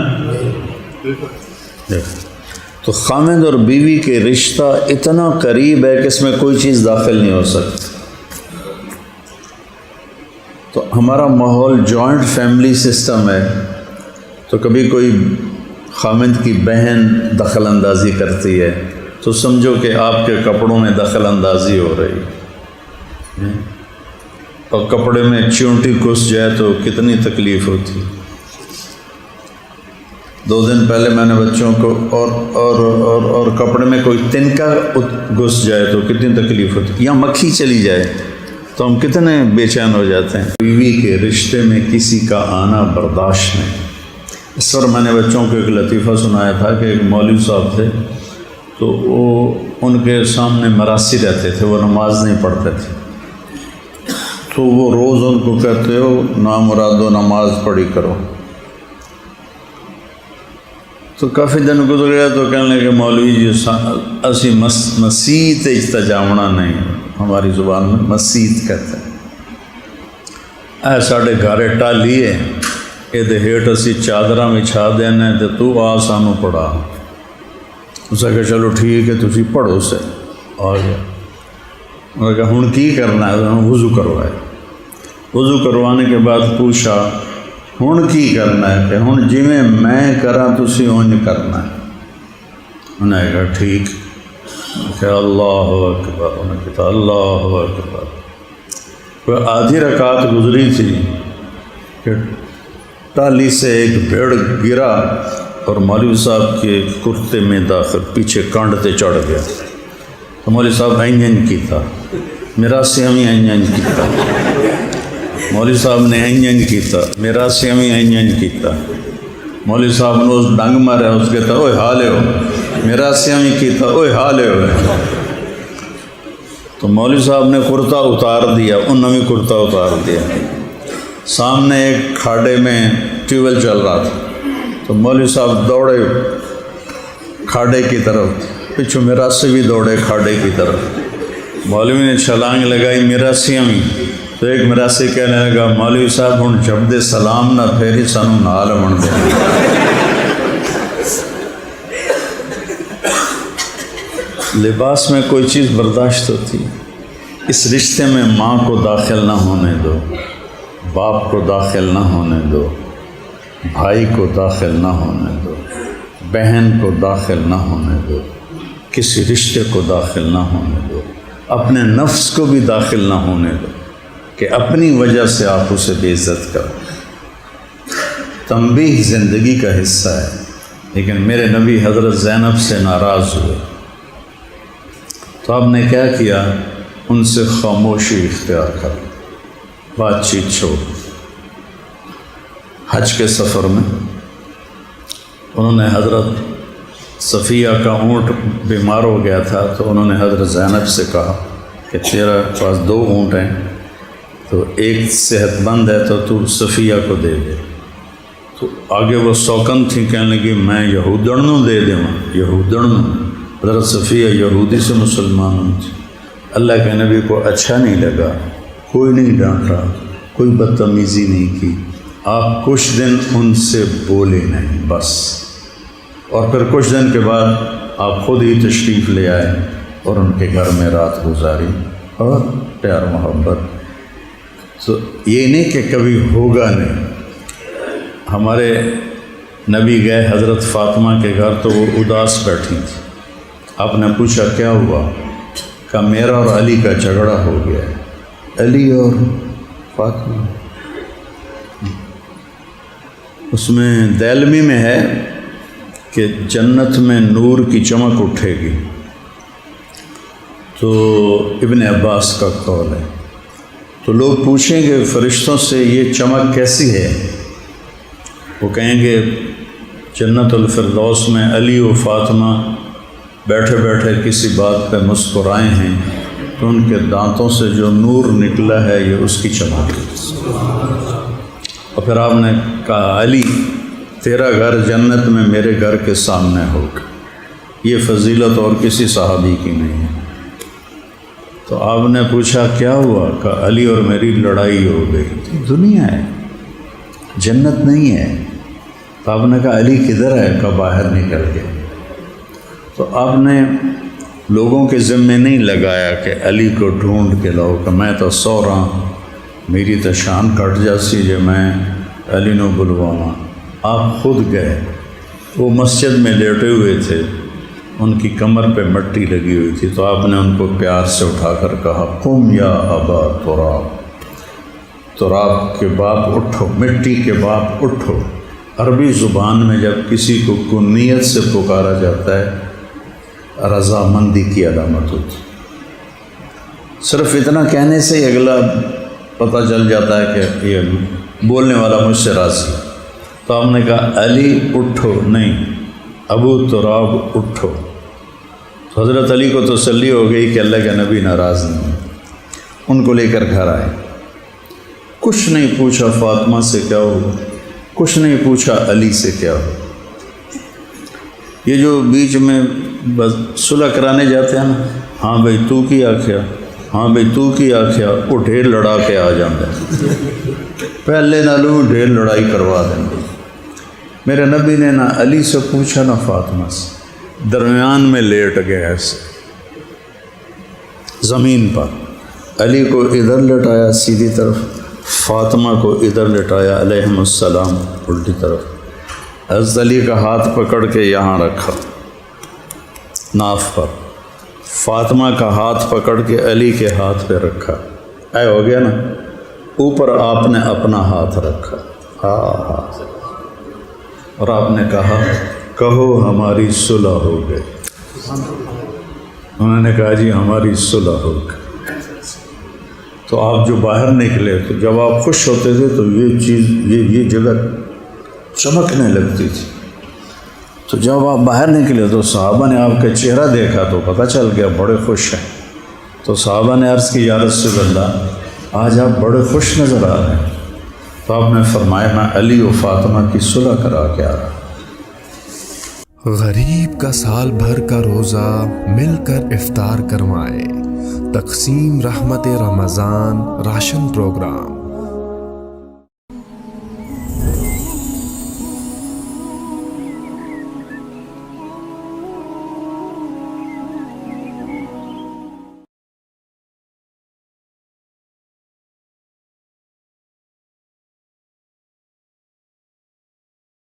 تو خامد اور بیوی کے رشتہ اتنا قریب ہے کہ اس میں کوئی چیز داخل نہیں ہو سکتی۔ تو ہمارا ماحول جوائنٹ فیملی سسٹم ہے، تو کبھی کوئی خامد کی بہن دخل اندازی کرتی ہے تو سمجھو کہ آپ کے کپڑوں میں دخل اندازی ہو رہی ہے، اور کپڑے میں چونٹی گھس جائے تو کتنی تکلیف ہوتی۔ 2 دن پہلے میں نے بچوں کو اور کپڑے میں کوئی تنکا گھس جائے تو کتنی تکلیف ہوتی، یا مکھی چلی جائے تو ہم کتنے بے چین ہو جاتے ہیں۔ بیوی کے رشتے میں کسی کا آنا برداشت نہیں۔ اس پر میں نے بچوں کو ایک لطیفہ سنایا تھا کہ ایک مولوی صاحب تھے، تو وہ ان کے سامنے مراسی رہتے تھے، وہ نماز نہیں پڑھتے تھے، تو وہ روز ان کو کہتے ہو نامرادو نماز پڑھی کرو۔ تو کافی دن گزر گیا تو کہنے لگے مولوی جی اسی مسیت اجتجامنا نہیں، ہماری زبان میں مسیت کہتے ہیں، اے ساڑھے گھارے ٹالی ہے، یہ ہیٹ اسی چادراں بچھا دینا ہے تو آ سانو پڑھا۔ اس نے کہا چلو ٹھیک ہے تسی پڑھو سے آ گیا۔ انہوں نے کہا ہن کی کرنا ہے؟ وضو کروائے۔ وضو کروانے کے بعد پوچھا ہن کی کرنا ہے؟ کہ ہن جی میں کراں تسی اونج کرنا ہے۔ انہوں نے کہا ٹھیک۔ کہ اللہ اکبر، انہوں نے کہا اللہ اکبر۔ کوئی آدھی رکعت گزری تھی کہ ٹالی سے ایک بھیڑ گرا اور مولوی صاحب کے کرتے میں داخل پیچھے کانڈ تے چڑھ گیا۔ تو مولوی صاحب این کیتا، میرا سے ہمیں این کیتا، مولوی صاحب نے این کیتا، میرا سے ہمیں این کیتا۔ مولوی صاحب نے اس ڈنگ مارا، اس کہتا اوے حالے ہو، میرا سے ہمیں کیتا، اوے حالے ہو۔ تو مولوی صاحب نے کرتا اتار دیا، انہوں نے بھی کرتا اتار دیا۔ سامنے ایک کھاڑے میں ٹیوب ویل چل رہا تھا، تو مولوی صاحب دوڑے کھاڑے کی طرف، پچھو میرا سے بھی دوڑے کھاڑے کی طرف۔ مولوی نے چھلانگ لگائی میرا سے ہمیں، تو ایک میرا سے کہنے لگا مولوی صاحب ہن جب دے سلام نہ پھیری سانو نال من دے۔ لباس میں کوئی چیز برداشت ہوتی، اس رشتے میں ماں کو داخل نہ ہونے دو، باپ کو داخل نہ ہونے دو، بھائی کو داخل نہ ہونے دو، بہن کو داخل نہ ہونے دو، کسی رشتے کو داخل نہ ہونے دو، اپنے نفس کو بھی داخل نہ ہونے دو کہ اپنی وجہ سے آپ اسے بے عزت کرو۔ تنبیہ زندگی کا حصہ ہے، لیکن میرے نبی حضرت زینب سے ناراض ہوئے تو آپ نے کیا کیا؟ ان سے خاموشی اختیار کر، بات چیت چھوڑ۔ حج کے سفر میں انہوں نے حضرت صفیہ کا اونٹ بیمار ہو گیا تھا، تو انہوں نے حضرت زینب سے کہا کہ تیرا پاس 2 اونٹ ہیں، تو ایک صحت مند ہے تو صفیہ کو دے دے۔ تو آگے وہ سوکن تھی، کہنے لگی میں یہودن نو دے دوں، یہودن نو۔ حضرت صفیہ یہودی سے مسلمان ہوئی تھی۔ اللہ کے نبی کو اچھا نہیں لگا، کوئی نہیں ڈانٹا، کوئی بدتمیزی نہیں کی، آپ کچھ دن ان سے بولے نہیں بس، اور پھر کچھ دن کے بعد آپ خود ہی تشریف لے آئے اور ان کے گھر میں رات گزاری، اور پیار محبت۔ تو یہ نہیں کہ کبھی ہوگا نہیں۔ ہمارے نبی گئے حضرت فاطمہ کے گھر تو وہ اداس بیٹھی تھی، آپ نے پوچھا کیا ہوا؟ کہا میرا اور علی کا جھگڑا ہو گیا ہے۔ علی اور فاطمہ، اس میں دہلمی میں ہے کہ جنت میں نور کی چمک اٹھے گی، تو ابن عباس کا قول ہے۔ تو لوگ پوچھیں گے فرشتوں سے یہ چمک کیسی ہے؟ وہ کہیں گے جنت الفردوس میں علی و فاطمہ بیٹھے بیٹھے کسی بات پہ مسکرائے ہیں تو ان کے دانتوں سے جو نور نکلا ہے یہ اس کی چمک ہے۔ اور پھر آپ نے کہا علی تیرا گھر جنت میں میرے گھر کے سامنے ہوگا، یہ فضیلت اور کسی صحابی کی نہیں ہے۔ تو آپ نے پوچھا کیا ہوا؟ کہا علی اور میری لڑائی ہو گئی۔ دنیا ہے، جنت نہیں ہے۔ تو آپ نے کہا علی کدھر ہے؟ کہا باہر نکل گیا۔ تو آپ نے لوگوں کے ذمے نہیں لگایا کہ علی کو ڈھونڈ کے لاؤ، کہ میں تو سو رہا ہوں، میری تو شان کٹ جاسی جو میں علی نو بلواواں۔ آپ خود گئے، وہ مسجد میں لیٹے ہوئے تھے، ان کی کمر پہ مٹی لگی ہوئی تھی، تو آپ نے ان کو پیار سے اٹھا کر کہا قم یا ابا تراب، تراب کے باپ اٹھو، مٹی کے باپ اٹھو۔ عربی زبان میں جب کسی کو کنیت سے پکارا جاتا ہے رضامندی کی علامت ہوتی، صرف اتنا کہنے سے ہی اگلا پتہ چل جاتا ہے کہ یہ بولنے والا مجھ سے راضی ہے۔ تو آپ نے کہا علی اٹھو، نہیں ابو تراب اٹھو۔ تو حضرت علی کو تسلی ہو گئی کہ اللہ کے نبی ناراض نہیں ہے۔ ان کو لے کر گھر آئے، کچھ نہیں پوچھا فاطمہ سے کیا ہو، کچھ نہیں پوچھا علی سے کیا ہو۔ یہ جو بیچ میں بس صلح کرانے جاتے ہیں نا، ہاں بھائی تو کی آکھیا، ہاں بھائی تو کی آکھیا، وہ ڈھیر لڑا کے آ جاتا ہے، پہلے نالوں ڈھیر لڑائی کروا دیں گے۔ میرے نبی نے نہ علی سے پوچھا نہ فاطمہ سے، درمیان میں لیٹ گئے ایسے زمین پر، علی کو ادھر لٹایا سیدھی طرف، فاطمہ کو ادھر لٹایا علیہم السلام الٹی طرف۔ حضرت علی کا ہاتھ پکڑ کے یہاں رکھا ناف پر، فاطمہ کا ہاتھ پکڑ کے علی کے ہاتھ پہ رکھا، اے ہو گیا نا، اوپر آپ نے اپنا ہاتھ رکھا، ہاں، اور آپ نے کہا کہو ہماری صلح ہو گئی۔ انہوں نے کہا جی ہماری صلح ہو گئی۔ تو آپ جو باہر نکلے تو جب آپ خوش ہوتے تھے تو یہ چیز یہ جگہ چمکنے لگتی تھی۔ تو جب آپ باہر نکلے تو صحابہ نے آپ کا چہرہ دیکھا تو پتہ چل گیا بڑے خوش ہیں۔ تو صحابہ نے عرض کی یا رسول اللہ آج آپ بڑے خوش نظر آ رہے ہیں۔ تو آپ نے فرمایا میں علی و فاطمہ کی صلح کرا کے آ رہا۔
غریب کا سال بھر کا روزہ مل کر افطار کروائے، تقسیم رحمت رمضان راشن پروگرام۔